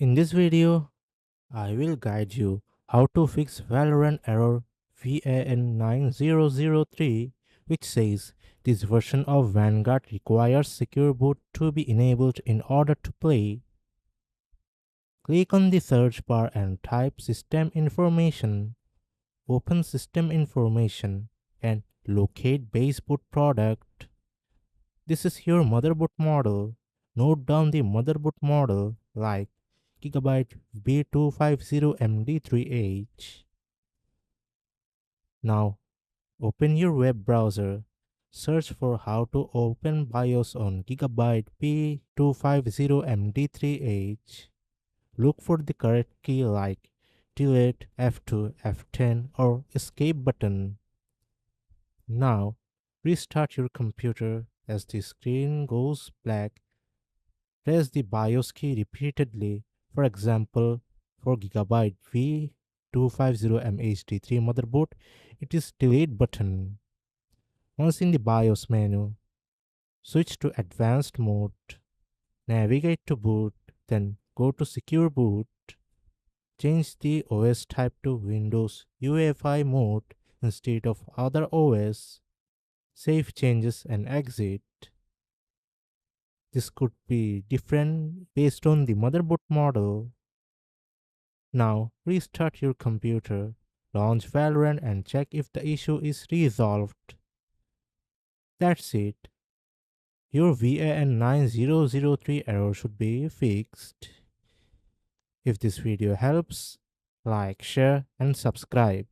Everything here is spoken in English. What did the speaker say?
In this video, I will guide you how to fix Valorant error VAN9003, which says this version of Vanguard requires Secure Boot to be enabled in order to play. Click on the search bar and type System Information. Open System Information and locate base boot product. This is your motherboard model. Note down the motherboard model like Gigabyte B250MD3H. Now open your web browser. Search for how to open BIOS on Gigabyte B250MD3H. Look for the correct key like delete, F2, F10 or escape button. Now restart your computer. As the screen goes black, press the BIOS key repeatedly. For example, for Gigabyte V250MHD3 motherboard, it is delete button. Once in the BIOS menu, switch to advanced mode, navigate to boot, then go to secure boot. Change the OS type to Windows UEFI mode instead of other OS. Save changes and exit. This could be different based on the motherboard model. Now restart your computer, launch Valorant and check if the issue is resolved. That's it. Your VAN9003 error should be fixed. If this video helps, like, share and subscribe.